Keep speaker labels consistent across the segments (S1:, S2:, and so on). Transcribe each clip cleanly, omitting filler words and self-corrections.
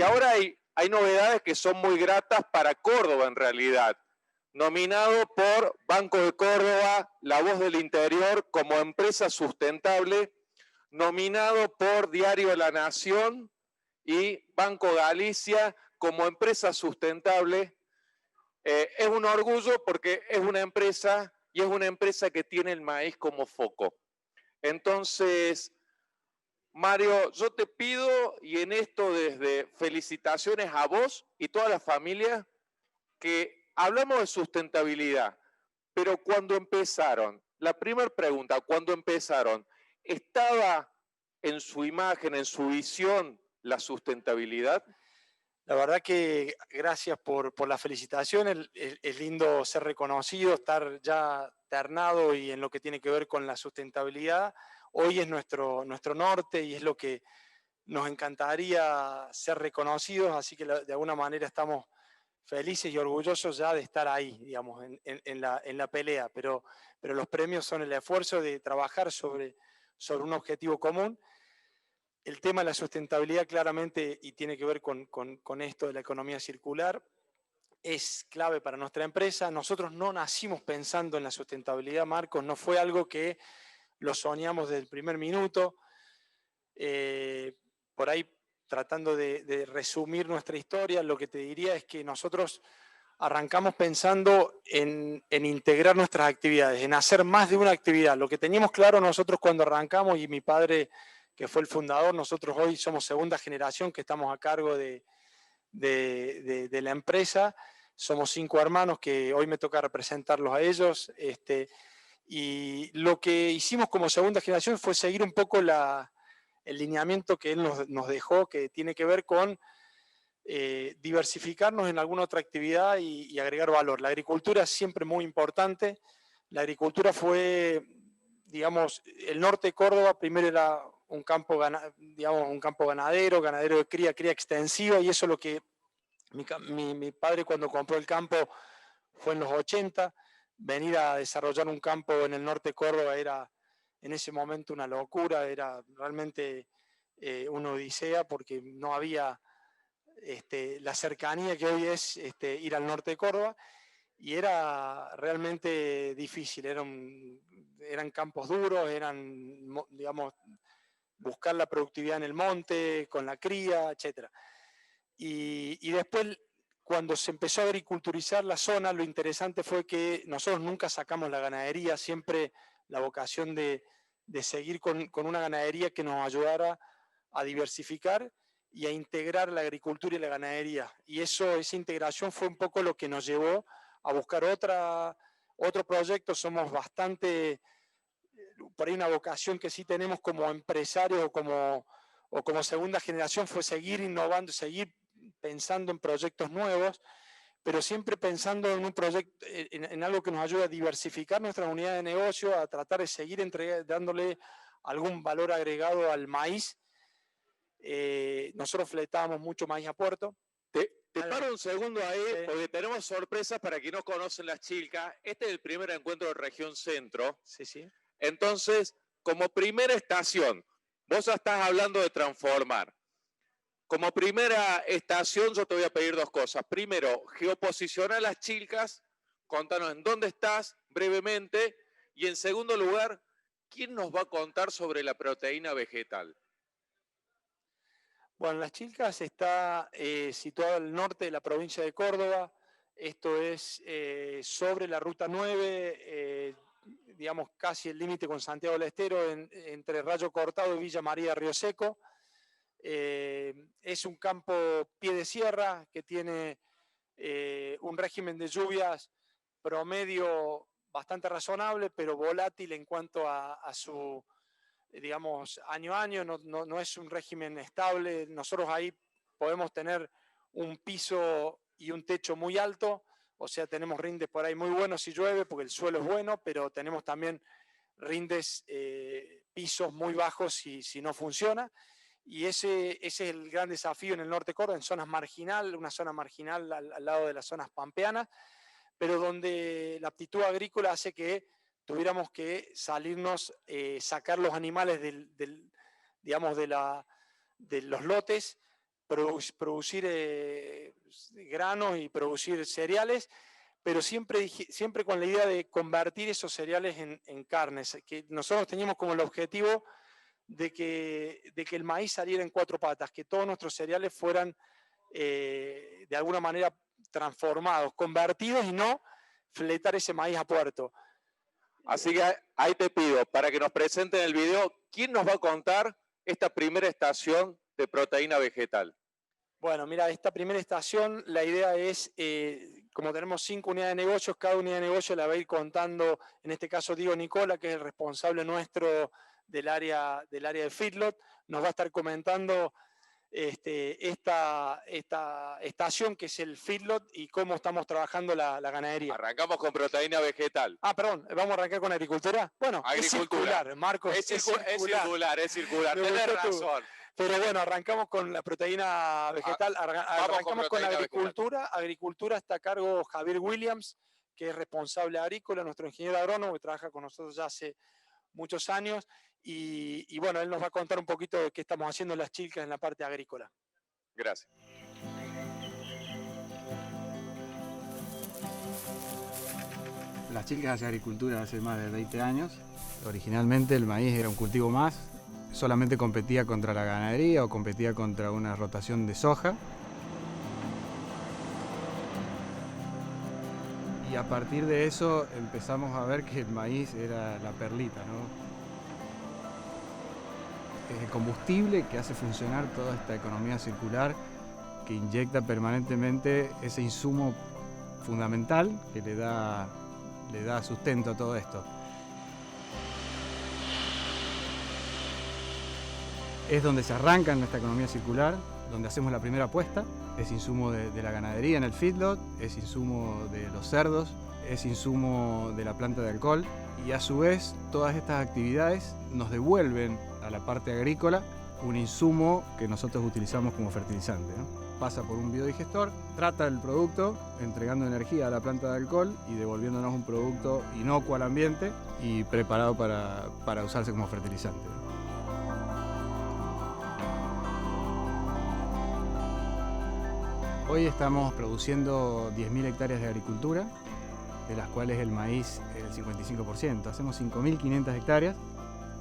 S1: ahora hay novedades que son muy gratas para Córdoba en realidad. Nominado por Banco de Córdoba, La Voz del Interior como empresa sustentable, nominado por Diario La Nación y Banco Galicia como empresa sustentable. Es un orgullo porque es una empresa y es una empresa que tiene el maíz como foco. Entonces, Mario, yo te pido, y en esto desde felicitaciones a vos y toda la familia, que hablamos de sustentabilidad, pero cuando empezaron, la primera pregunta, cuando empezaron, ¿estaba en su imagen, en su visión, la sustentabilidad?
S2: La verdad que gracias por la felicitación, es lindo ser reconocido, estar ya ternado y en lo que tiene que ver con la sustentabilidad. Hoy es nuestro norte y es lo que nos encantaría ser reconocidos, así que de alguna manera estamos felices y orgullosos ya de estar ahí, digamos, en la pelea, pero los premios son el esfuerzo de trabajar sobre un objetivo común. El tema de la sustentabilidad claramente, y tiene que ver con esto de la economía circular, es clave para nuestra empresa. Nosotros no nacimos pensando en la sustentabilidad, Marcos, no fue algo que lo soñamos desde el primer minuto. Por ahí, tratando de resumir nuestra historia, lo que te diría es que nosotros arrancamos pensando en integrar nuestras actividades, en hacer más de una actividad. Lo que teníamos claro nosotros cuando arrancamos, y mi padre, que fue el fundador, nosotros hoy somos segunda generación que estamos a cargo de la empresa, somos 5 hermanos que hoy me toca representarlos a ellos, y lo que hicimos como segunda generación fue seguir un poco el lineamiento que él nos dejó, que tiene que ver con diversificarnos en alguna otra actividad y agregar valor. La agricultura es siempre muy importante. La agricultura fue, digamos, el norte de Córdoba primero era un campo, digamos, un campo ganadero de cría extensiva, y eso es lo que mi padre, cuando compró el campo, fue en los 80. Venir a desarrollar un campo en el norte de Córdoba era en ese momento una locura, era realmente una odisea porque no había la cercanía que hoy es ir al norte de Córdoba, y era realmente difícil, eran campos duros, digamos, buscar la productividad en el monte, con la cría, etc. Y después, cuando se empezó a agriculturizar la zona, lo interesante fue que nosotros nunca sacamos la ganadería, siempre la vocación de seguir con una ganadería que nos ayudara a diversificar y a integrar la agricultura y la ganadería. Y esa integración fue un poco lo que nos llevó a buscar otro proyecto. Somos bastante, por ahí una vocación que sí tenemos como empresarios o como segunda generación, fue seguir innovando, seguir pensando en proyectos nuevos, pero siempre pensando en un proyecto, en algo que nos ayude a diversificar nuestra unidad de negocio, a tratar de seguir dándole algún valor agregado al maíz. Nosotros fletábamos mucho maíz a puerto.
S1: Te paro un segundo ahí, sí, porque tenemos sorpresas para quienes no conocen Las Chilcas. Este es el primer encuentro de Región Centro.
S2: Sí, sí.
S1: Entonces, como primera estación, vos ya estás hablando de transformar. Como primera estación, yo te voy a pedir 2 cosas. Primero, geoposicionar Las Chilcas, contanos en dónde estás brevemente. Y en segundo lugar, ¿quién nos va a contar sobre la proteína vegetal?
S2: Bueno, Las Chilcas está situado al norte de la provincia de Córdoba. Esto es sobre la Ruta 9, digamos casi el límite con Santiago del Estero, entre Rayo Cortado y Villa María Río Seco. Es un campo pie de sierra que tiene un régimen de lluvias promedio bastante razonable, pero volátil en cuanto a su, digamos, año a año, no es un régimen estable. Nosotros ahí podemos tener un piso y un techo muy alto, o sea, tenemos rindes por ahí muy buenos si llueve, porque el suelo es bueno, pero tenemos también rindes, pisos muy bajos si no funciona. Y ese es el gran desafío en el norte de Córdoba, en zonas marginal, una zona marginal al lado de las zonas pampeanas, pero donde la aptitud agrícola hace que tuviéramos que salirnos, sacar los animales digamos, de los lotes producir granos y producir cereales, pero siempre con la idea de convertir esos cereales en carnes, que nosotros teníamos como el objetivo de que el maíz saliera en 4 patas, que todos nuestros cereales fueran de alguna manera transformados, convertidos y no fletar ese maíz a puerto.
S1: Así que ahí te pido, para que nos presenten el video, ¿quién nos va a contar esta primera estación de proteína vegetal?
S2: Bueno, mira, esta primera estación, la idea es, como tenemos 5 unidades de negocios, cada unidad de negocio la va a ir contando, en este caso Diego Nicola, que es el responsable nuestro del área de feedlot, nos va a estar comentando esta estación que es el feedlot y cómo estamos trabajando la ganadería.
S1: Arrancamos con proteína vegetal.
S2: Perdón, ¿vamos a arrancar con agricultura? Bueno,
S1: agricultura.
S2: Es circular, Marcos.
S1: Es circular. Tenés razón.
S2: Pero bueno, arrancamos con la proteína vegetal, arrancamos con la agricultura. Vegetal. Agricultura está a cargo Javier Williams, que es responsable agrícola, nuestro ingeniero agrónomo, que trabaja con nosotros ya hace muchos años. Y bueno, él nos va a contar un poquito de qué estamos haciendo en las Chilcas en la parte agrícola.
S1: Gracias.
S3: Las Chilcas hace agricultura hace más de 20 años. Originalmente el maíz era un cultivo más, solamente competía contra la ganadería o competía contra una rotación de soja. Y a partir de eso empezamos a ver que el maíz era la perlita, ¿no? Es el combustible que hace funcionar toda esta economía circular, que inyecta permanentemente ese insumo fundamental que le da sustento a todo esto. Es donde se arranca en nuestra economía circular, donde hacemos la primera apuesta. Es insumo de la ganadería en el feedlot, es insumo de los cerdos, es insumo de la planta de alcohol y a su vez todas estas actividades nos devuelven a la parte agrícola un insumo que nosotros utilizamos como fertilizante, ¿no? Pasa por un biodigestor, trata el producto entregando energía a la planta de alcohol y devolviéndonos un producto inocuo al ambiente y preparado para usarse como fertilizante. Hoy estamos produciendo 10.000 hectáreas de agricultura, de las cuales el maíz es el 55%. Hacemos 5.500 hectáreas.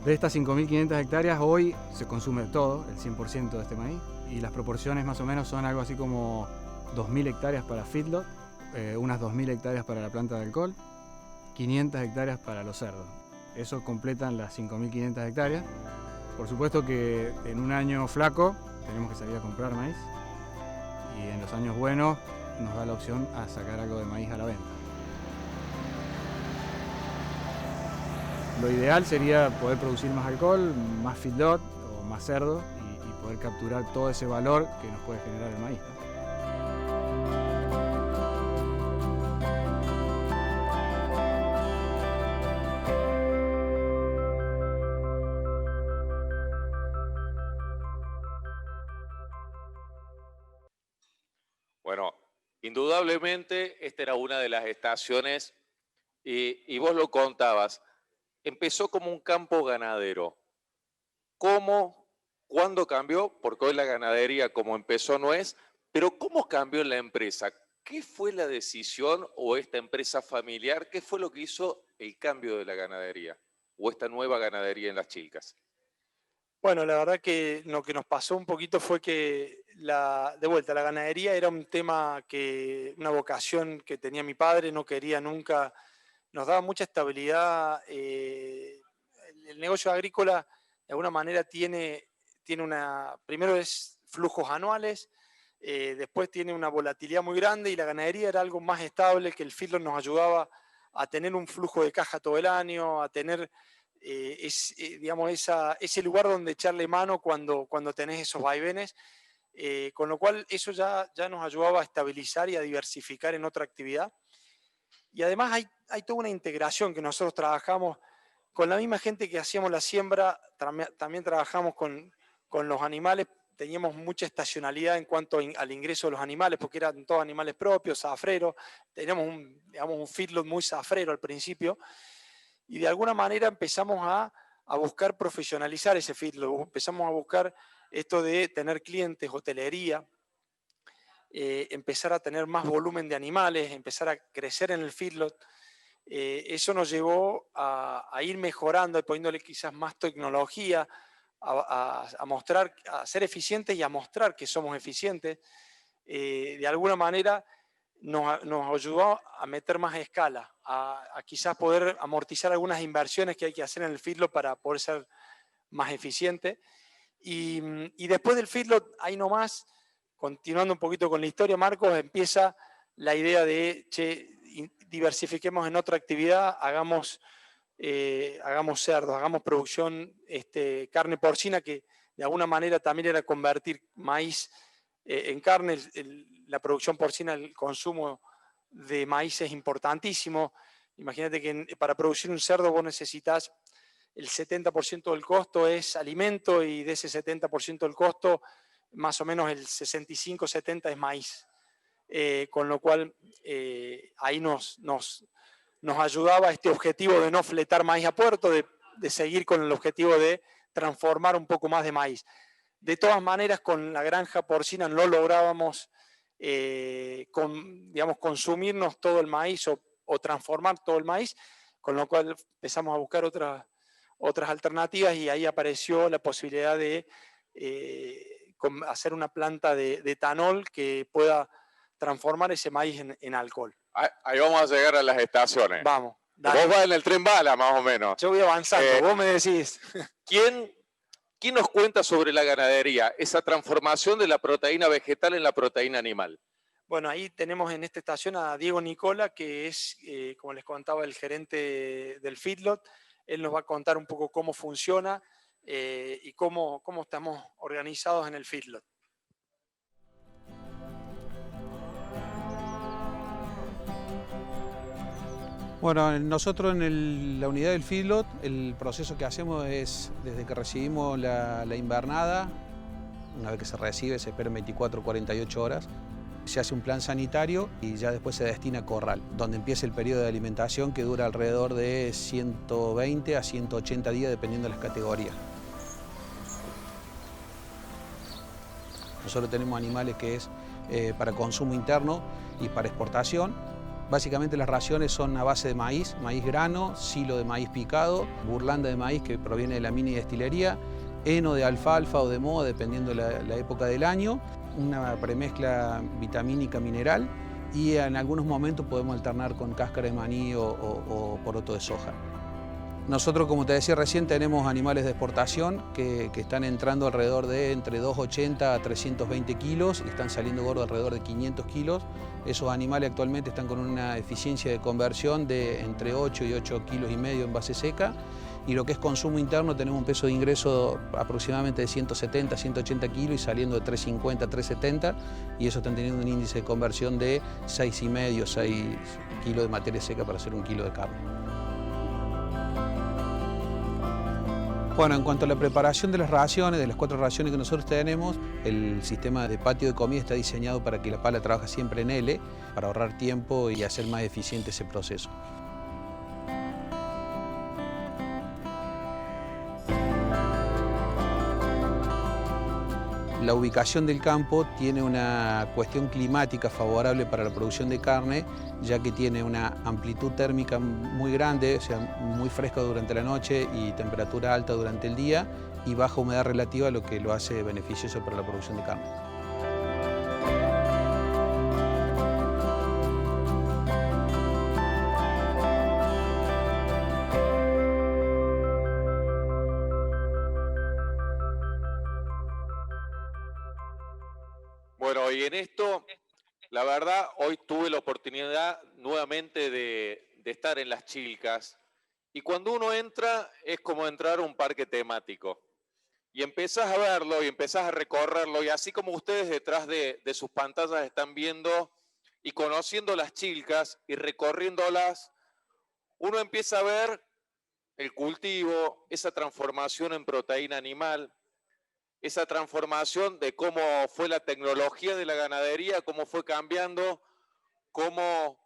S3: De estas 5.500 hectáreas hoy se consume todo, el 100% de este maíz, y las proporciones más o menos son algo así como 2.000 hectáreas para feedlot, unas 2.000 hectáreas para la planta de alcohol, 500 hectáreas para los cerdos. Eso completan las 5.500 hectáreas. Por supuesto que en un año flaco tenemos que salir a comprar maíz y en los años buenos nos da la opción a sacar algo de maíz a la venta. Lo ideal sería poder producir más alcohol, más feedlot o más cerdo y poder capturar todo ese valor que nos puede generar el maíz.
S1: Bueno, indudablemente esta era una de las estaciones y vos lo contabas. Empezó como un campo ganadero. ¿Cómo? ¿Cuándo cambió? Porque hoy la ganadería como empezó no es, pero ¿cómo cambió en la empresa? ¿Qué fue la decisión o esta empresa familiar? ¿Qué fue lo que hizo el cambio de la ganadería o esta nueva ganadería en Las Chilcas?
S2: Bueno, la verdad que lo que nos pasó un poquito fue que la ganadería era un tema una vocación que tenía mi padre, no quería nunca, nos daba mucha estabilidad. El negocio agrícola de alguna manera tiene primero es flujos anuales, después tiene una volatilidad muy grande y la ganadería era algo más estable, que el feedlot nos ayudaba a tener un flujo de caja todo el año, a tener digamos, ese lugar donde echarle mano cuando tenés esos vaivenes, con lo cual eso ya nos ayudaba a estabilizar y a diversificar en otra actividad. Y además hay toda una integración que nosotros trabajamos con la misma gente que hacíamos la siembra, también trabajamos con los animales, teníamos mucha estacionalidad en cuanto al ingreso de los animales, porque eran todos animales propios, zafreros, teníamos un feedlot muy zafrero al principio, y de alguna manera empezamos a buscar profesionalizar ese feedlot, empezamos a buscar esto de tener clientes, hotelería, empezar a tener más volumen de animales, empezar a crecer en el feedlot, eso nos llevó a ir mejorando y poniéndole quizás más tecnología, a mostrar, a ser eficientes y a mostrar que somos eficientes. De alguna manera nos ayudó a meter más escala, a quizás poder amortizar algunas inversiones que hay que hacer en el feedlot para poder ser más eficiente. Y después del feedlot, ahí nomás, continuando un poquito con la historia, Marcos, empieza la idea de, che, diversifiquemos en otra actividad, hagamos cerdos, hagamos producción, carne porcina, que de alguna manera también era convertir maíz en carne. La producción porcina, el consumo de maíz es importantísimo. Imagínate que para producir un cerdo vos necesitas el 70% del costo es alimento, y de ese 70% del costo, más o menos el 65-70 es maíz. Con lo cual ahí nos ayudaba este objetivo de no fletar maíz a puerto, de seguir con el objetivo de transformar un poco más de maíz. De todas maneras, con la granja porcina no lográbamos consumirnos todo el maíz o transformar todo el maíz, con lo cual empezamos a buscar otras alternativas, y ahí apareció la posibilidad de hacer una planta de etanol que pueda transformar ese maíz en alcohol.
S1: Ahí vamos a llegar a las estaciones.
S2: Vamos. Dale.
S1: Vos vas en el tren bala, más o menos.
S2: Yo voy avanzando, vos me decís.
S1: ¿Quién nos cuenta sobre la ganadería, esa transformación de la proteína vegetal en la proteína animal?
S2: Bueno, ahí tenemos en esta estación a Diego Nicola, que es, como les contaba, el gerente del feedlot. Él nos va a contar un poco cómo funciona y cómo estamos organizados en el feedlot.
S4: Bueno, nosotros en la unidad del feedlot, el proceso que hacemos es, desde que recibimos la invernada, una vez que se recibe, se espera 24 o 48 horas, se hace un plan sanitario y ya después se destina a corral, donde empieza el periodo de alimentación, que dura alrededor de 120 a 180 días, dependiendo de las categorías. Nosotros tenemos animales que es para consumo interno y para exportación. Básicamente las raciones son a base de maíz grano, silo de maíz picado, burlanda de maíz que proviene de la mini destilería, heno de alfalfa o de moho, dependiendo de la época del año, una premezcla vitamínica mineral, y en algunos momentos podemos alternar con cáscara de maní o poroto de soja. Nosotros, como te decía recién, tenemos animales de exportación que están entrando alrededor de entre 280 a 320 kilos y están saliendo gordos alrededor de 500 kilos. Esos animales actualmente están con una eficiencia de conversión de entre 8 y 8 kilos y medio en base seca. Y lo que es consumo interno, tenemos un peso de ingreso aproximadamente de 170 a 180 kilos y saliendo de 350 a 370, y eso están teniendo un índice de conversión de 6,5, 6 kilos de materia seca para hacer 1 kilo de carne. Bueno, en cuanto a la preparación de las raciones, de las 4 raciones que nosotros tenemos, el sistema de patio de comida está diseñado para que la pala trabaje siempre en L, para ahorrar tiempo y hacer más eficiente ese proceso. La ubicación del campo tiene una cuestión climática favorable para la producción de carne, ya que tiene una amplitud térmica muy grande, o sea, muy fresca durante la noche y temperatura alta durante el día, y baja humedad relativa, lo que lo hace beneficioso para la producción de carne.
S1: Bueno, y en esto, la verdad, hoy tuve la oportunidad nuevamente de estar en Las Chilcas, y cuando uno entra es como entrar a un parque temático, y empezás a verlo y empezás a recorrerlo, y así como ustedes detrás de sus pantallas están viendo y conociendo Las Chilcas y recorriéndolas, uno empieza a ver el cultivo, esa transformación en proteína animal, esa transformación de cómo fue la tecnología de la ganadería, cómo fue cambiando, cómo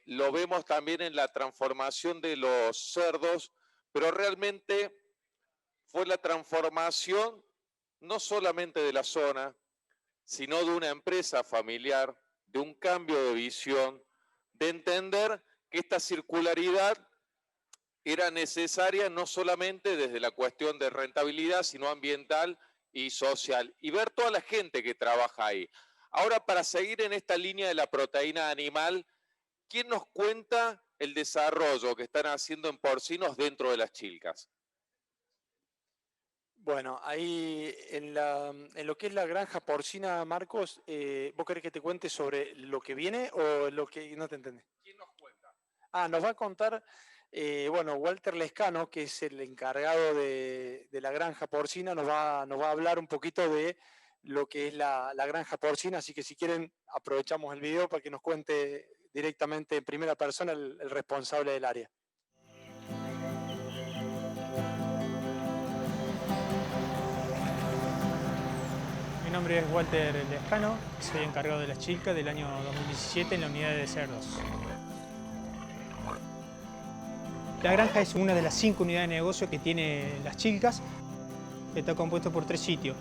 S1: lo vemos también en la transformación de los cerdos, pero realmente fue la transformación no solamente de la zona, sino de una empresa familiar, de un cambio de visión, de entender que esta circularidad era necesaria no solamente desde la cuestión de rentabilidad, sino ambiental y social, y ver toda la gente que trabaja ahí. Ahora, para seguir en esta línea de la proteína animal, ¿quién nos cuenta el desarrollo que están haciendo en porcinos dentro de las Chilcas?
S2: Bueno, ahí en lo que es la granja porcina, Marcos, ¿vos querés que te cuente sobre lo que viene o lo que no te entendés?
S1: ¿Quién nos cuenta?
S2: Nos va a contar, bueno, Walter Lescano, que es el encargado de la granja porcina, nos va a hablar un poquito de lo que es la granja porcina, así que si quieren aprovechamos el video para que nos cuente directamente en primera persona el responsable del área.
S5: Mi nombre es Walter Lescano, soy encargado de las Chilcas del año 2017 en la unidad de cerdos. La granja es una de las 5 unidades de negocio que tiene las Chilcas. Está compuesto por 3 sitios.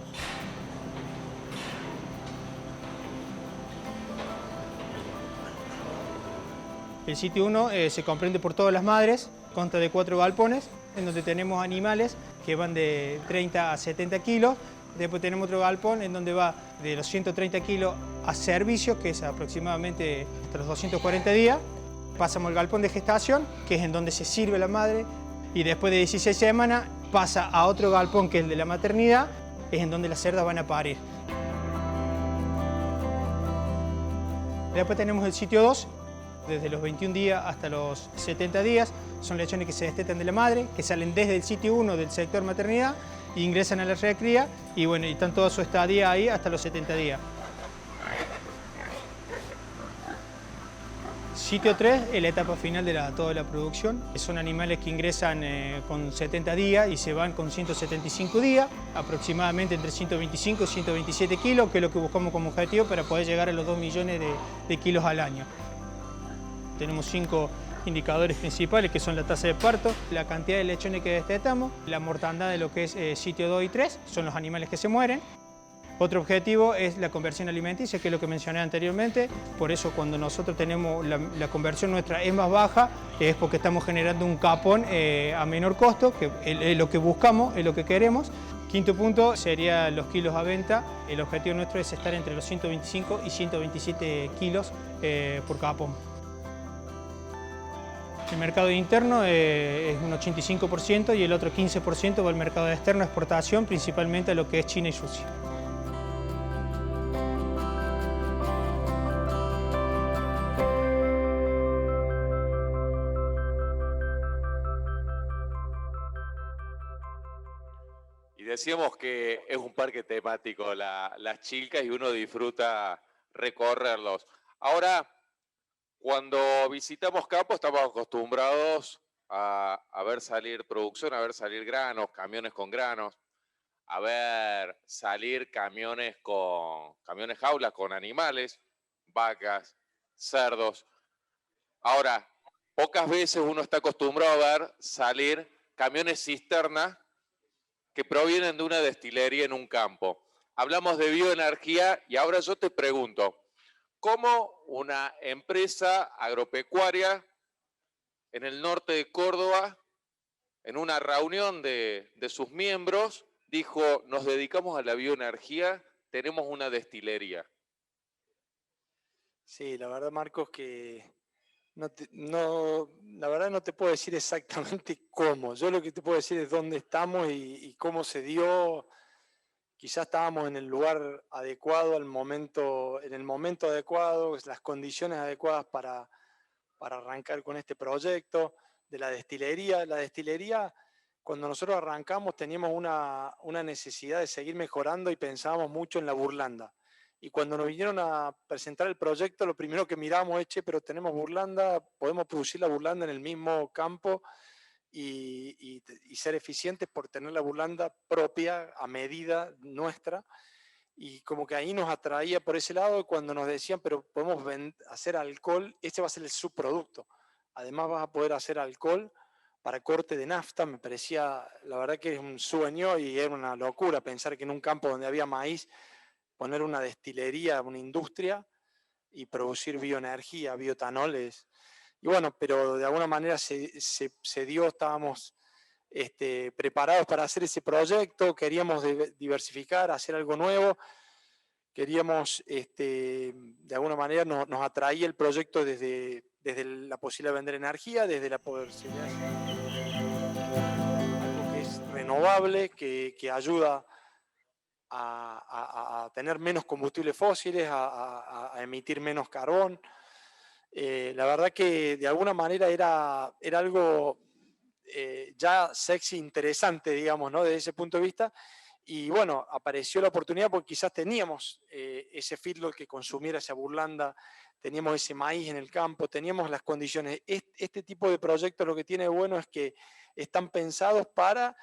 S5: El sitio 1 se comprende por todas las madres, consta de 4 galpones, en donde tenemos animales que van de 30 a 70 kilos. Después tenemos otro galpón en donde va de los 130 kilos a servicio, que es aproximadamente hasta los 240 días. Pasamos al galpón de gestación, que es en donde se sirve la madre, y después de 16 semanas pasa a otro galpón, que es el de la maternidad, es en donde las cerdas van a parir. Después tenemos el sitio 2, desde los 21 días hasta los 70 días. Son lechones que se destetan de la madre, que salen desde el sitio 1 del sector maternidad, e ingresan a la recría y bueno, y están toda su estadía ahí hasta los 70 días. Sitio 3 es la etapa final de toda la producción. Son animales que ingresan con 70 días y se van con 175 días, aproximadamente entre 125 y 127 kilos, que es lo que buscamos como objetivo para poder llegar a los 2 millones de kilos al año. Tenemos 5 indicadores principales, que son la tasa de parto, la cantidad de lechones que destetamos, la mortandad de lo que es sitio 2 y 3, son los animales que se mueren. Otro objetivo es la conversión alimenticia, que es lo que mencioné anteriormente. Por eso cuando nosotros tenemos la conversión nuestra es más baja, es porque estamos generando un capón a menor costo, que es lo que buscamos, es lo que queremos. Quinto punto sería los kilos a venta. El objetivo nuestro es estar entre los 125 y 127 kilos por capón. El mercado interno es un 85% y el otro 15% va al mercado externo, exportación, principalmente a lo que es China y Rusia.
S1: Y decíamos que es un parque temático las Chilcas y uno disfruta recorrerlos. Ahora, cuando visitamos campo estamos acostumbrados a ver salir producción, a ver salir granos, camiones con granos, a ver salir camiones jaulas con animales, vacas, cerdos. Ahora, pocas veces uno está acostumbrado a ver salir camiones cisterna que provienen de una destilería en un campo. Hablamos de bioenergía y ahora yo te pregunto, ¿cómo una empresa agropecuaria en el norte de Córdoba, en una reunión de sus miembros, dijo, nos dedicamos a la bioenergía, tenemos una destilería?
S2: Sí, la verdad, Marcos, que la verdad no te puedo decir exactamente cómo. Yo lo que te puedo decir es dónde estamos y cómo se dio. Quizás estábamos en el lugar adecuado, en el momento adecuado, las condiciones adecuadas para arrancar con este proyecto de la destilería. La destilería, cuando nosotros arrancamos, teníamos una necesidad de seguir mejorando y pensábamos mucho en la burlanda. Y cuando nos vinieron a presentar el proyecto, lo primero que miramos es, pero tenemos burlanda, podemos producir la burlanda en el mismo campo y ser eficientes por tener la burlanda propia, a medida nuestra. Y como que ahí nos atraía por ese lado, cuando nos decían, pero podemos hacer alcohol, este va a ser el subproducto. Además vas a poder hacer alcohol corte de nafta. Me parecía, la verdad que es un sueño y era una locura pensar que en un campo donde había maíz, poner una destilería, una industria y producir bioenergía, bioetanoles. Y bueno, pero de alguna manera se dio, estábamos preparados para hacer ese proyecto, queríamos diversificar, hacer algo nuevo, queríamos, de alguna manera nos atraía el proyecto desde la posibilidad de vender energía, desde la posibilidad de algo que es renovable, que ayuda a tener menos combustibles fósiles, a emitir menos carbón. La verdad que de alguna manera era algo ya sexy, interesante, digamos, ¿no? Desde ese punto de vista. Y bueno, apareció la oportunidad porque quizás teníamos ese feedlot que consumiera esa burlanda, teníamos ese maíz en el campo, teníamos las condiciones. Este tipo de proyectos lo que tiene de bueno es que están pensados para,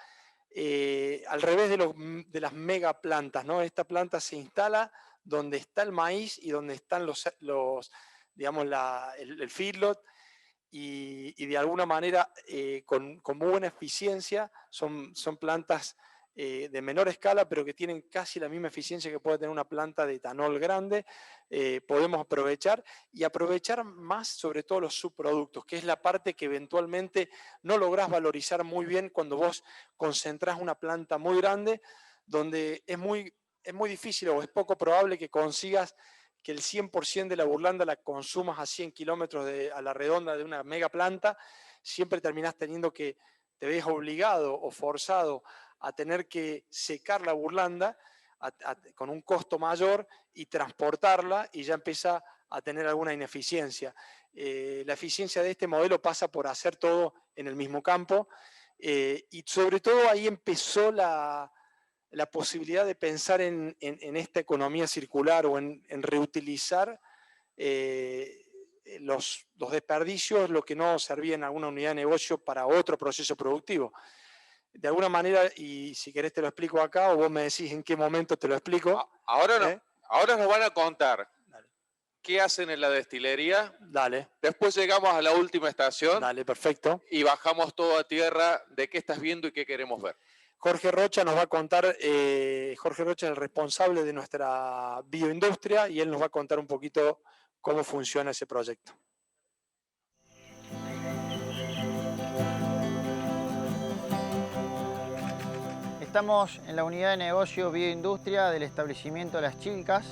S2: al revés de las mega plantas, ¿no? Esta planta se instala donde está el maíz y donde están digamos, el feedlot, y de alguna manera con muy buena eficiencia, son plantas de menor escala, pero que tienen casi la misma eficiencia que puede tener una planta de etanol grande. Podemos aprovechar más sobre todo los subproductos, que es la parte que eventualmente no lográs valorizar muy bien cuando vos concentrás una planta muy grande, donde es muy difícil o es poco probable que consigas que el 100% de la burlanda la consumas a 100 kilómetros a la redonda de una mega planta. Siempre terminás teniendo que, te ves obligado o forzado a tener que secar la burlanda con un costo mayor y transportarla, y ya empieza a tener alguna ineficiencia. La eficiencia de este modelo pasa por hacer todo en el mismo campo, y sobre todo ahí empezó la posibilidad de pensar en esta economía circular o en reutilizar los desperdicios, lo que no servía en alguna unidad de negocio para otro proceso productivo. De alguna manera, y si querés te lo explico acá, o vos me decís en qué momento te lo explico.
S1: Ahora nos van a contar qué hacen en la destilería.
S2: Dale.
S1: Después llegamos a la última estación.
S2: Dale, perfecto.
S1: Y bajamos todo a tierra de qué estás viendo y qué queremos ver.
S2: Jorge Rocha nos va a contar, Jorge Rocha es el responsable de nuestra bioindustria y él nos va a contar un poquito cómo funciona ese proyecto.
S6: Estamos en la unidad de negocio bioindustria del establecimiento Las Chilcas.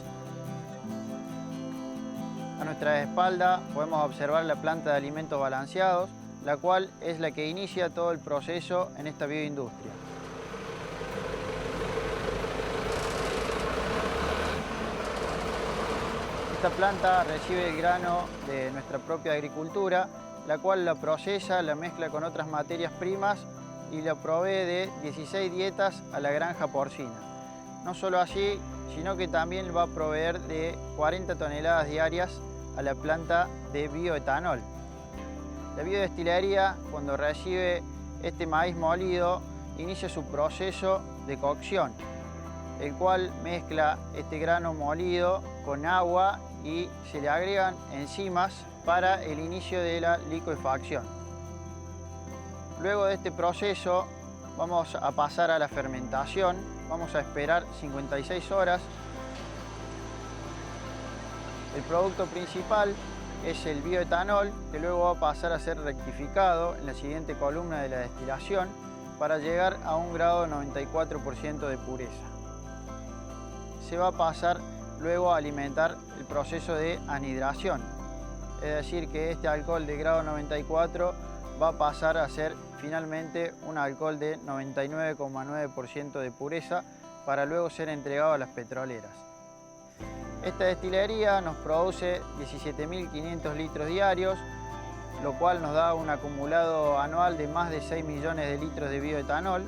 S6: A nuestra espalda podemos observar la planta de alimentos balanceados, la cual es la que inicia todo el proceso en esta bioindustria. Esta planta recibe el grano de nuestra propia agricultura, la cual la procesa, la mezcla con otras materias primas y la provee de 16 dietas a la granja porcina. No solo así, sino que también va a proveer de 40 toneladas diarias a la planta de bioetanol. La biodestilería, cuando recibe este maíz molido, inicia su proceso de cocción, el cual mezcla este grano molido con agua y se le agregan enzimas para el inicio de la licuefacción. Luego de este proceso vamos a pasar a la fermentación, vamos a esperar 56 horas. El producto principal es el bioetanol, que luego va a pasar a ser rectificado en la siguiente columna de la destilación para llegar a un grado 94% de pureza. Se va a pasar luego a alimentar el proceso de anidración, es decir que este alcohol de grado 94 va a pasar a ser finalmente un alcohol de 99,9% de pureza para luego ser entregado a las petroleras. Esta destilería nos produce 17.500 litros diarios, lo cual nos da un acumulado anual de más de 6 millones de litros de bioetanol.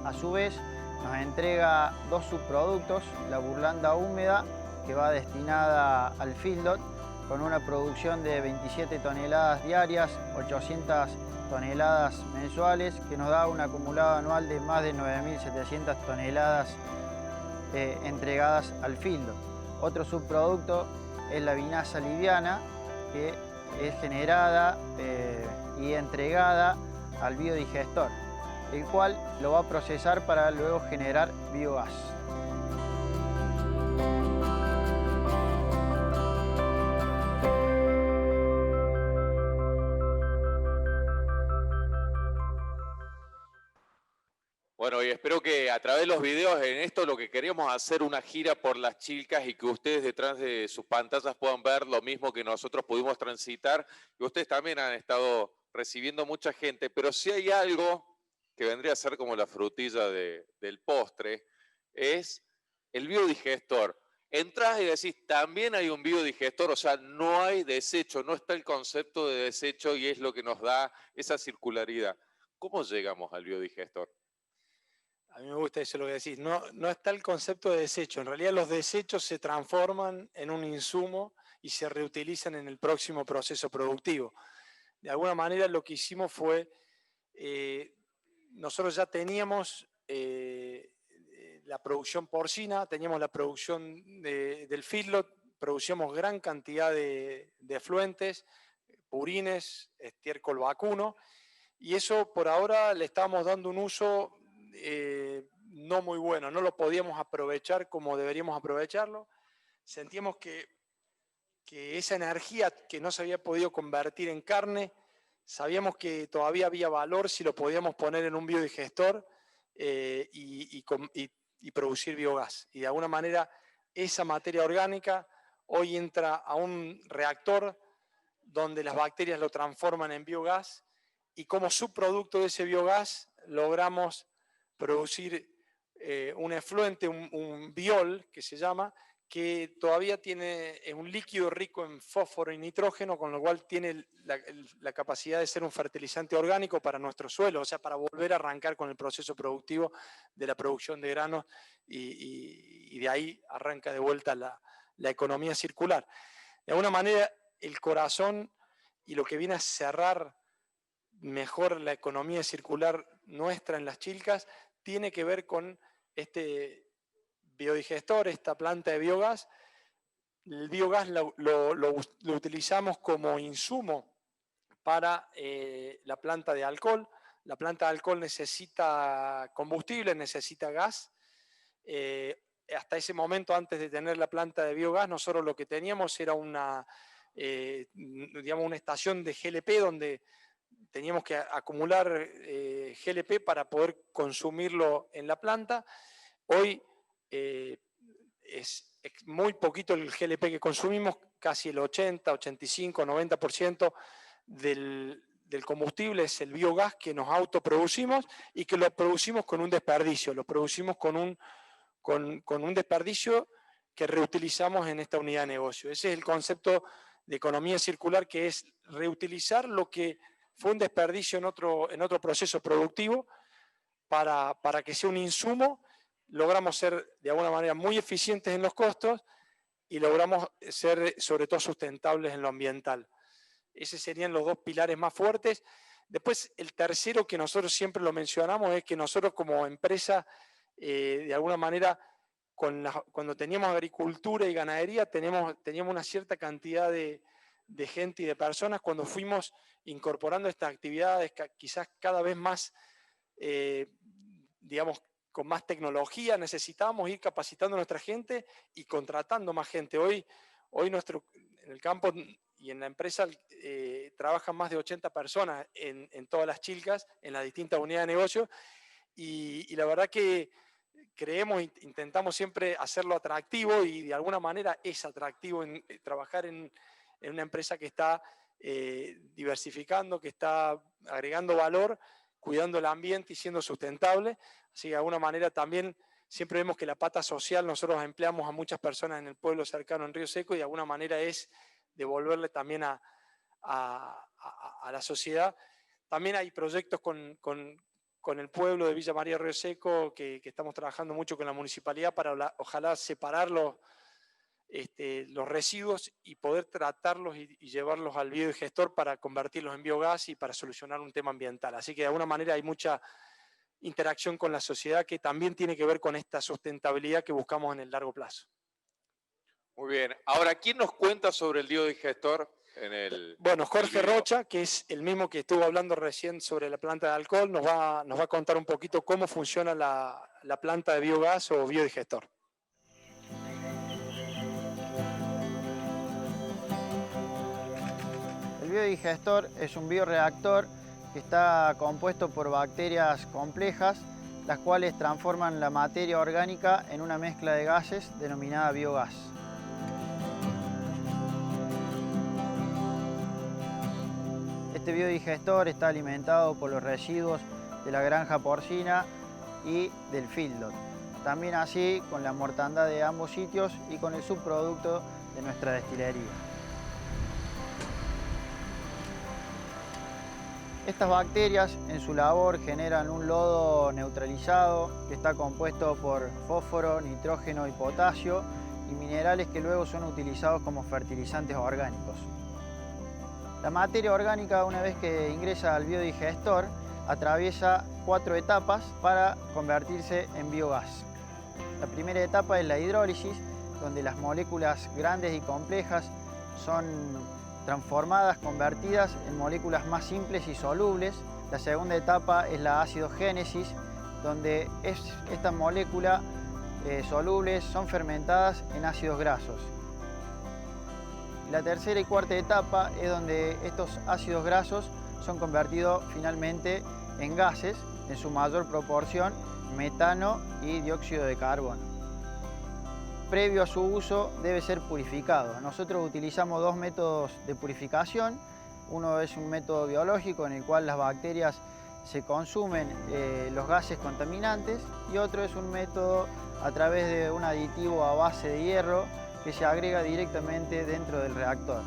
S6: A su vez, nos entrega dos subproductos, la burlanda húmeda, que va destinada al feedlot, con una producción de 27 toneladas diarias, 800 toneladas mensuales, que nos da un acumulado anual de más de 9.700 toneladas entregadas al feedlot. Otro subproducto es la vinaza liviana, que es generada y entregada al biodigestor, el cual lo va a procesar para luego generar biogás.
S1: Bueno, y espero que a través de los videos en esto lo que queríamos hacer una gira por las Chilcas y que ustedes detrás de sus pantallas puedan ver lo mismo que nosotros pudimos transitar. Y ustedes también han estado recibiendo mucha gente, pero si hay algo que vendría a ser como la frutilla del postre, es el biodigestor. Entrás y decís, también hay un biodigestor, o sea, no hay desecho, no está el concepto de desecho y es lo que nos da esa circularidad. ¿Cómo llegamos al biodigestor?
S2: A mí me gusta eso lo que decís. No está el concepto de desecho. En realidad los desechos se transforman en un insumo y se reutilizan en el próximo proceso productivo. De alguna manera lo que hicimos fue, nosotros ya teníamos la producción porcina, teníamos la producción del feedlot, producíamos gran cantidad de efluentes, purines, estiércol vacuno, y eso por ahora le estábamos dando un uso no muy bueno, no lo podíamos aprovechar como deberíamos aprovecharlo. Sentíamos que esa energía que no se había podido convertir en carne, sabíamos que todavía había valor si lo podíamos poner en un biodigestor y producir biogás. Y de alguna manera esa materia orgánica hoy entra a un reactor donde las bacterias lo transforman en biogás y como subproducto de ese biogás logramos producir un efluente, un biol que se llama, que todavía tiene un líquido rico en fósforo y nitrógeno, con lo cual tiene la capacidad de ser un fertilizante orgánico para nuestro suelo, o sea, para volver a arrancar con el proceso productivo de la producción de granos y de ahí arranca de vuelta la economía circular. De alguna manera, el corazón y lo que viene a cerrar mejor la economía circular nuestra en las Chilcas tiene que ver con este biodigestor, esta planta de biogás. El biogás lo utilizamos como insumo para la planta de alcohol. La planta de alcohol necesita combustible, necesita gas. Hasta ese momento, antes de tener la planta de biogás, nosotros lo que teníamos era digamos, una estación de GLP donde teníamos que acumular GLP para poder consumirlo en la planta. Hoy es muy poquito el GLP que consumimos, casi el 80, 85, 90% del combustible es el biogás que nos autoproducimos y que lo producimos con un desperdicio, lo producimos con un desperdicio que reutilizamos en esta unidad de negocio. Ese es el concepto de economía circular, que es reutilizar lo que fue un desperdicio en otro proceso productivo para que sea un insumo. Logramos ser de alguna manera muy eficientes en los costos y logramos ser sobre todo sustentables en lo ambiental. Esos serían los dos pilares más fuertes. Después, el tercero que nosotros siempre lo mencionamos es que nosotros como empresa, de alguna manera, cuando teníamos agricultura y ganadería, teníamos una cierta cantidad de gente y de personas. Cuando fuimos incorporando estas actividades, quizás cada vez más, digamos, con más tecnología, necesitábamos ir capacitando a nuestra gente y contratando más gente. Hoy en el campo y en la empresa trabajan más de 80 personas en todas las Chilcas, en las distintas unidades de negocio, y la verdad que creemos, intentamos siempre hacerlo atractivo y de alguna manera es atractivo trabajar en una empresa que está diversificando, que está agregando valor, cuidando el ambiente y siendo sustentable. Así que de alguna manera también siempre vemos que la pata social, nosotros empleamos a muchas personas en el pueblo cercano en Río Seco y de alguna manera es devolverle también a la sociedad. También hay proyectos con el pueblo de Villa María Río Seco que estamos trabajando mucho con la municipalidad para ojalá separar los residuos y poder tratarlos y llevarlos al biodigestor para convertirlos en biogás y para solucionar un tema ambiental. Así que de alguna manera hay mucha interacción con la sociedad que también tiene que ver con esta sustentabilidad que buscamos en el largo plazo.
S1: Muy bien. Ahora, ¿quién nos cuenta sobre el biodigestor? en el...
S2: Bueno, Jorge
S1: el video.
S2: Rocha, que es el mismo que estuvo hablando recién sobre la planta de alcohol, nos va a contar un poquito cómo funciona la planta de biogás o biodigestor.
S6: El biodigestor es un bioreactor que está compuesto por bacterias complejas, las cuales transforman la materia orgánica en una mezcla de gases denominada biogás. Este biodigestor está alimentado por los residuos de la granja porcina y del feedlot. También así con la mortandad de ambos sitios y con el subproducto de nuestra destilería. Estas bacterias en su labor generan un lodo neutralizado que está compuesto por fósforo, nitrógeno y potasio y minerales que luego son utilizados como fertilizantes orgánicos. La materia orgánica, una vez que ingresa al biodigestor, atraviesa 4 etapas para convertirse en biogás. La primera etapa es la hidrólisis, donde las moléculas grandes y complejas son transformadas, convertidas en moléculas más simples y solubles. La segunda etapa es la acidogénesis, donde estas moléculas solubles son fermentadas en ácidos grasos. La tercera y cuarta etapa es donde estos ácidos grasos son convertidos finalmente en gases, en su mayor proporción, metano y dióxido de carbono. Previo a su uso debe ser purificado. Nosotros utilizamos 2 métodos de purificación. Uno es un método biológico en el cual las bacterias se consumen los gases contaminantes y otro es un método a través de un aditivo a base de hierro que se agrega directamente dentro del reactor.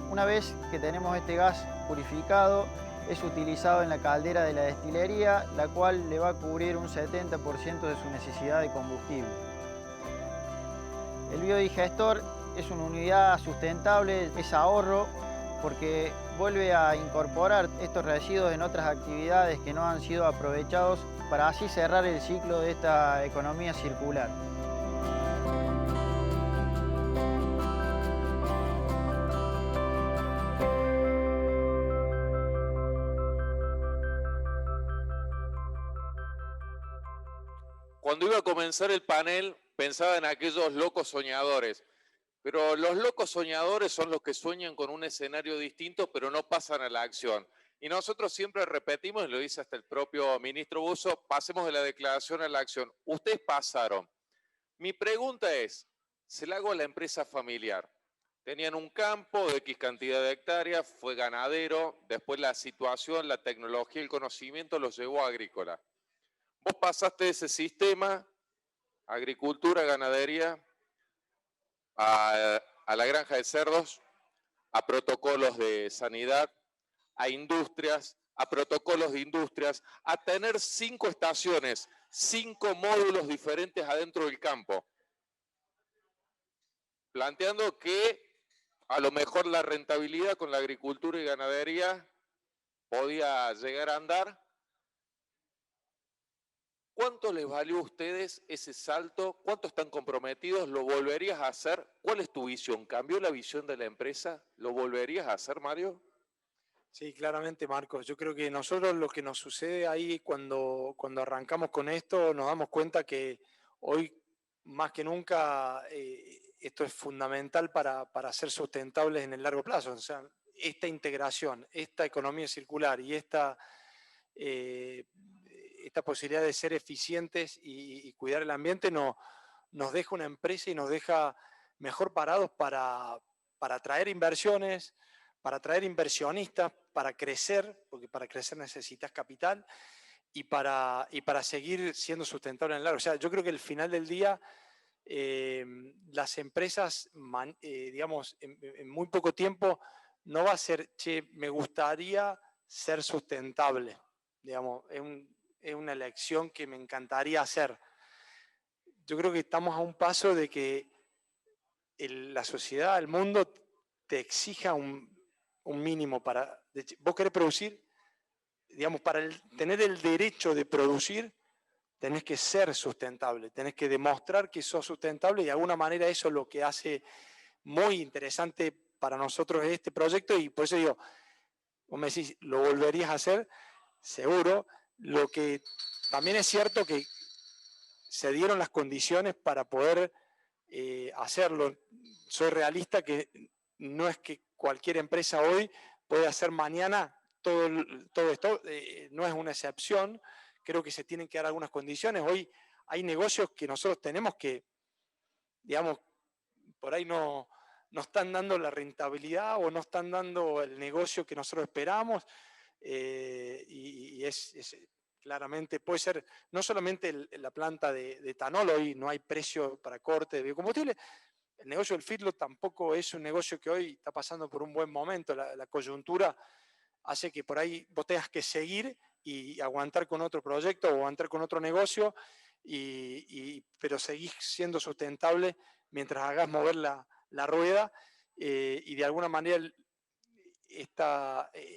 S6: Una vez que tenemos este gas purificado, es utilizado en la caldera de la destilería, la cual le va a cubrir un 70% de su necesidad de combustible. El biodigestor es una unidad sustentable, es ahorro, porque vuelve a incorporar estos residuos en otras actividades que no han sido aprovechados para así cerrar el ciclo de esta economía circular.
S1: Cuando iba a comenzar el panel, pensaba en aquellos locos soñadores. Pero los locos soñadores son los que sueñan con un escenario distinto, pero no pasan a la acción. Y nosotros siempre repetimos, y lo dice hasta el propio ministro Busso, pasemos de la declaración a la acción. Ustedes pasaron. Mi pregunta es, se la hago a la empresa familiar. Tenían un campo de X cantidad de hectáreas, fue ganadero, después la situación, la tecnología y el conocimiento los llevó a agrícola. Vos pasaste de ese sistema, agricultura, ganadería, a la granja de cerdos, a protocolos de sanidad, a industrias, a protocolos de industrias, a tener 5 estaciones, 5 módulos diferentes adentro del campo, planteando que a lo mejor la rentabilidad con la agricultura y ganadería podía llegar a andar. ¿Cuánto les valió a ustedes ese salto? ¿Cuánto están comprometidos? ¿Lo volverías a hacer? ¿Cuál es tu visión? ¿Cambió la visión de la empresa? ¿Lo volverías a hacer, Mario?
S2: Sí, claramente, Marcos. Yo creo que nosotros lo que nos sucede ahí cuando arrancamos con esto, nos damos cuenta que hoy más que nunca esto es fundamental para ser sustentables en el largo plazo. O sea, esta integración, esta economía circular y esta posibilidad de ser eficientes y cuidar el ambiente nos deja una empresa y nos deja mejor parados para atraer inversiones, para atraer inversionistas, para crecer, porque para crecer necesitas capital, y para seguir siendo sustentable en el largo. O sea, yo creo que al final del día las empresas, digamos, en muy poco tiempo no va a ser, che, me gustaría ser sustentable. Digamos, es una elección que me encantaría hacer. Yo creo que estamos a un paso de que la sociedad, el mundo, te exija un mínimo para... Vos querés producir, digamos, para tener el derecho de producir, tenés que ser sustentable, tenés que demostrar que sos sustentable y de alguna manera eso es lo que hace muy interesante para nosotros este proyecto, y por eso digo, vos me decís, ¿lo volverías a hacer? Seguro. Lo que también es cierto que se dieron las condiciones para poder hacerlo. Soy realista que no es que cualquier empresa hoy puede hacer mañana todo esto, no es una excepción, creo que se tienen que dar algunas condiciones. Hoy hay negocios que nosotros tenemos que, digamos, por ahí no están dando la rentabilidad o no están dando el negocio que nosotros esperamos, y es claramente, puede ser no solamente la planta de etanol, hoy no hay precio para corte de biocombustible. El negocio del feedlot tampoco es un negocio que hoy está pasando por un buen momento. La coyuntura hace que por ahí vos tengas que seguir y aguantar con otro proyecto o aguantar con otro negocio, pero seguís siendo sustentable mientras hagas mover la rueda, y de alguna manera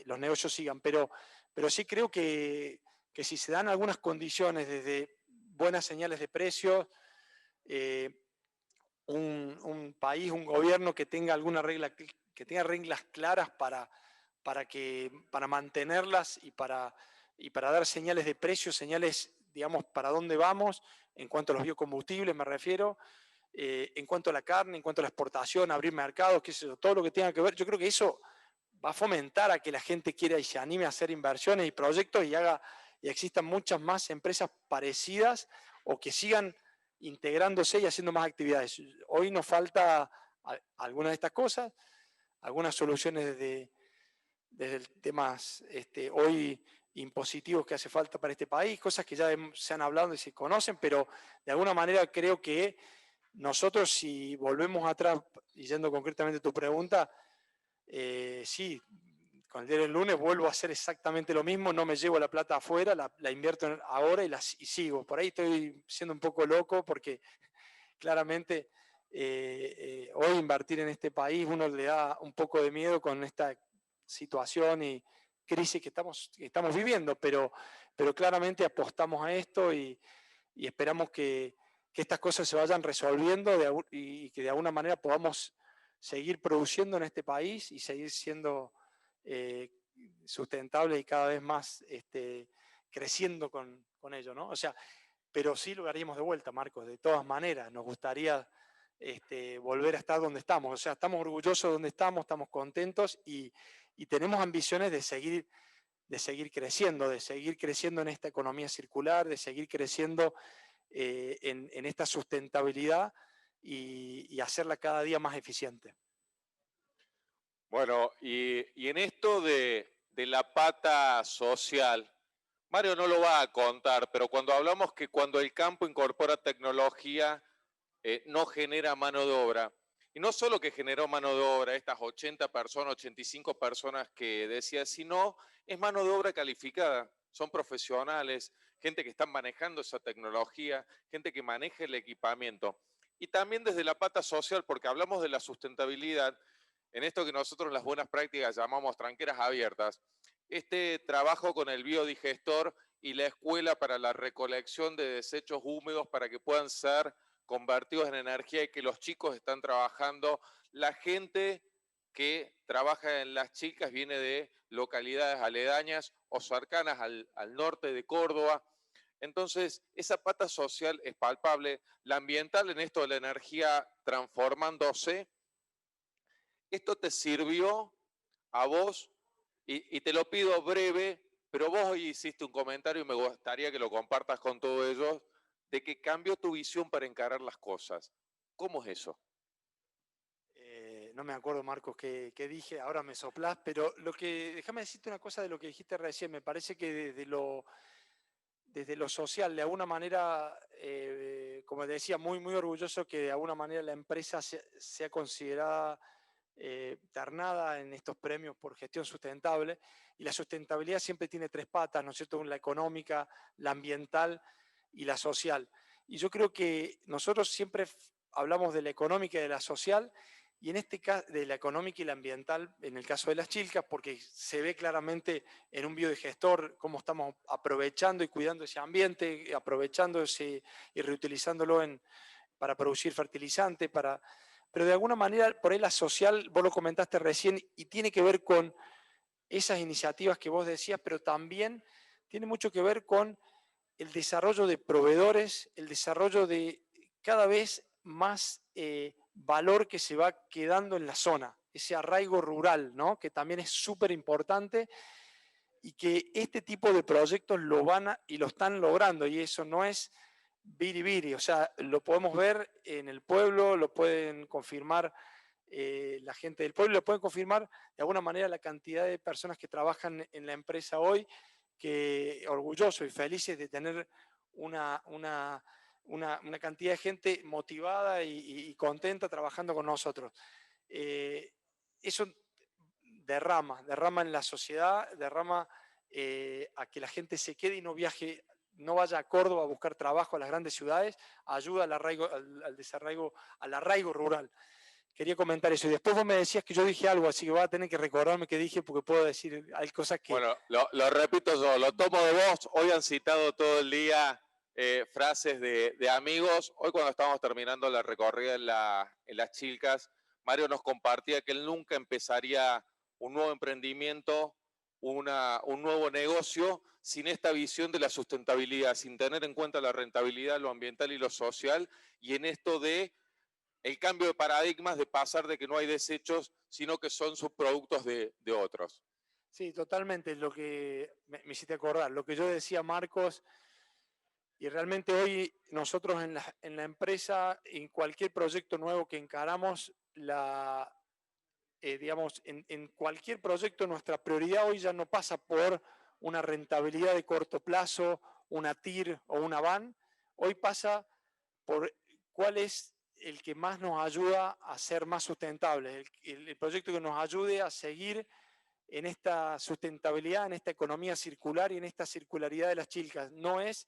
S2: los negocios sigan. Pero sí creo que si se dan algunas condiciones, desde buenas señales de precios, un país, un gobierno que tenga alguna regla, que tenga reglas claras para mantenerlas y para dar señales de precios, señales, digamos, para dónde vamos, en cuanto a los biocombustibles me refiero, en cuanto a la carne, en cuanto a la exportación, abrir mercados, qué sé yo, todo lo que tenga que ver. Yo creo que eso va a fomentar a que la gente quiera y se anime a hacer inversiones y proyectos y existan muchas más empresas parecidas o que sigan integrándose y haciendo más actividades. Hoy nos falta algunas de estas cosas, algunas soluciones desde el temas hoy impositivos que hace falta para este país, cosas que ya se han hablado y se conocen, pero de alguna manera creo que nosotros, si volvemos atrás, y yendo concretamente a tu pregunta, sí, con el diario del lunes vuelvo a hacer exactamente lo mismo, no me llevo la plata afuera, la invierto ahora y sigo. Por ahí estoy siendo un poco loco porque claramente hoy invertir en este país uno le da un poco de miedo con esta situación y crisis que estamos viviendo, pero claramente apostamos a esto y esperamos que estas cosas se vayan resolviendo y que de alguna manera podamos seguir produciendo en este país y seguir siendo sustentable y cada vez más creciendo con ello, ¿no? O sea, pero sí lo haríamos de vuelta, Marcos, de todas maneras. Nos gustaría volver a estar donde estamos. O sea, estamos orgullosos de donde estamos contentos y tenemos ambiciones de seguir creciendo, en esta economía circular, de seguir creciendo en esta sustentabilidad y hacerla cada día más eficiente.
S1: Bueno, y en esto de la pata social, Mario no lo va a contar, pero cuando hablamos que cuando el campo incorpora tecnología, no genera mano de obra. Y no solo que generó mano de obra, estas 80 personas, 85 personas que decía, sino es mano de obra calificada. Son profesionales, gente que están manejando esa tecnología, gente que maneja el equipamiento. Y también desde la pata social, porque hablamos de la sustentabilidad, en esto que nosotros las buenas prácticas llamamos tranqueras abiertas, este trabajo con el biodigestor y la escuela para la recolección de desechos húmedos para que puedan ser convertidos en energía y que los chicos están trabajando. La gente que trabaja en Las Chilcas viene de localidades aledañas o cercanas al norte de Córdoba. Entonces, esa pata social es palpable. La ambiental en esto de la energía transformándose. ¿Esto te sirvió a vos? Y te lo pido breve, pero vos hoy hiciste un comentario y me gustaría que lo compartas con todos ellos, de que cambió tu visión para encarar las cosas. ¿Cómo es eso?
S2: No me acuerdo, Marcos, qué dije, ahora me soplás, pero déjame decirte una cosa de lo que dijiste recién. Me parece que desde lo social, de alguna manera, como te decía, muy, muy orgulloso que de alguna manera la empresa sea considerada ternada en estos premios por gestión sustentable, y la sustentabilidad siempre tiene tres patas, ¿no es cierto? La económica, la ambiental y la social. Y yo creo que nosotros siempre hablamos de la económica y de la social, y en este caso de la económica y la ambiental, en el caso de Las Chilcas, porque se ve claramente en un biodigestor cómo estamos aprovechando y cuidando ese ambiente, aprovechándose y reutilizándolo para producir fertilizante, para pero de alguna manera por ahí la social, vos lo comentaste recién, y tiene que ver con esas iniciativas que vos decías, pero también tiene mucho que ver con el desarrollo de proveedores, el desarrollo de cada vez más valor que se va quedando en la zona, ese arraigo rural, ¿no? Que también es súper importante y que este tipo de proyectos lo van y lo están logrando, y eso no es biribiri, o sea, lo podemos ver en el pueblo, lo pueden confirmar la gente del pueblo, lo pueden confirmar de alguna manera la cantidad de personas que trabajan en la empresa hoy, que orgullosos y felices de tener una cantidad de gente motivada y contenta trabajando con nosotros. Eso derrama en la sociedad, derrama a que la gente se quede y no viaje, no vaya a Córdoba a buscar trabajo a las grandes ciudades, ayuda al arraigo, al desarraigo, al arraigo rural. Quería comentar eso. Y después vos me decías que yo dije algo, así que vas a tener que recordarme qué dije porque puedo decir, hay cosas que...
S1: Bueno, lo repito yo, lo tomo de vos. Hoy han citado todo el día frases de amigos. Hoy cuando estábamos terminando la recorrida en las Chilcas, Mario nos compartía que él nunca empezaría un nuevo emprendimiento, un nuevo negocio sin esta visión de la sustentabilidad, sin tener en cuenta la rentabilidad, lo ambiental y lo social, y en esto de el cambio de paradigmas, de pasar de que no hay desechos, sino que son subproductos de otros.
S2: Sí, totalmente, lo que me hiciste acordar, lo que yo decía, Marcos, y realmente hoy nosotros en la empresa, en cualquier proyecto nuevo que encaramos, digamos, en cualquier proyecto nuestra prioridad hoy ya no pasa por una rentabilidad de corto plazo, una TIR o una VAN, hoy pasa por cuál es el que más nos ayuda a ser más sustentables, el proyecto que nos ayude a seguir en esta sustentabilidad, en esta economía circular y en esta circularidad de las Chilcas. No es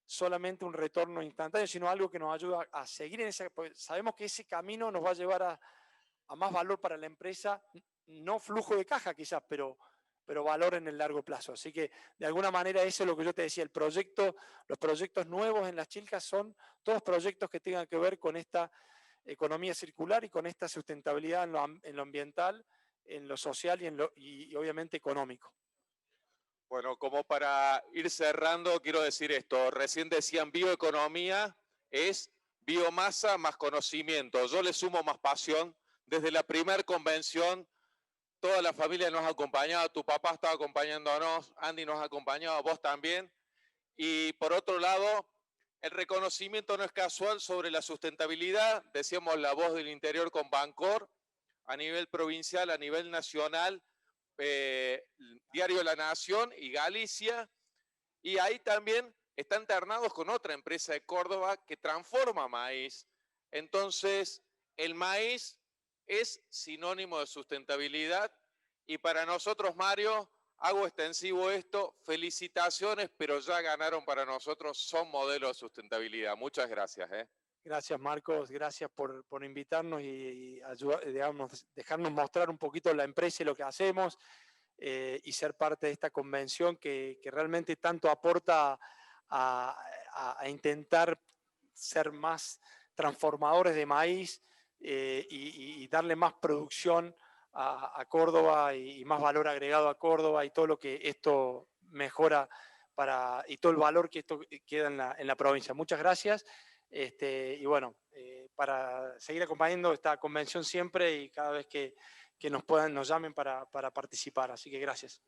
S2: solamente un retorno instantáneo, sino algo que nos ayuda a seguir en esa, pues sabemos que ese camino nos va a llevar a más valor para la empresa, no flujo de caja quizás, pero valor en el largo plazo. Así que de alguna manera eso es lo que yo te decía, los proyectos nuevos en las Chilcas son todos proyectos que tengan que ver con esta economía circular y con esta sustentabilidad en lo ambiental, en lo social y obviamente económico.
S1: Bueno, como para ir cerrando, quiero decir esto. Recién decían bioeconomía es biomasa más conocimiento. Yo le sumo más pasión. Desde la primera convención, toda la familia nos ha acompañado, tu papá estaba acompañándonos, Andy nos ha acompañado, vos también. Y por otro lado, el reconocimiento no es casual sobre la sustentabilidad. Decíamos la voz del interior con Bancor, a nivel provincial, a nivel nacional, Diario La Nación y Galicia. Y ahí también están ternados con otra empresa de Córdoba que transforma maíz. Entonces, el maíz es sinónimo de sustentabilidad y para nosotros, Mario, hago extensivo esto, felicitaciones, pero ya ganaron para nosotros, son modelos de sustentabilidad. Muchas gracias.
S2: Gracias, Marcos, gracias por invitarnos y digamos, dejarnos mostrar un poquito la empresa y lo que hacemos y ser parte de esta convención que realmente tanto aporta a intentar ser más transformadores de maíz y darle más producción a Córdoba y más valor agregado a Córdoba y todo lo que esto mejora y todo el valor que esto queda en la provincia. Muchas gracias y bueno, para seguir acompañando esta convención siempre y cada vez que nos llamen para participar. Así que gracias.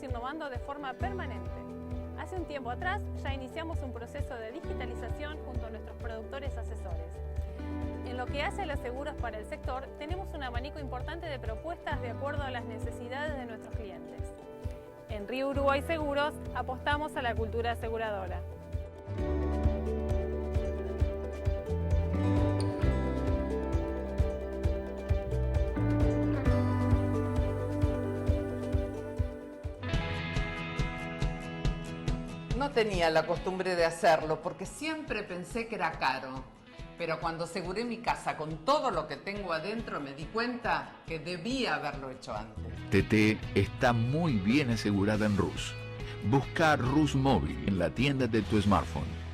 S7: innovando de forma permanente. Hace un tiempo atrás ya iniciamos un proceso de digitalización junto a nuestros productores asesores. En lo que hace a los seguros para el sector, tenemos un abanico importante de propuestas de acuerdo a las necesidades de nuestros clientes. En Río Uruguay Seguros apostamos a la cultura aseguradora.
S8: no tenía la costumbre de hacerlo porque siempre pensé que era caro. Pero cuando aseguré mi casa con todo lo que tengo adentro me di cuenta que debía haberlo hecho antes.
S9: TT está muy bien asegurada en Rus. Busca Rus Móvil en la tienda de tu smartphone.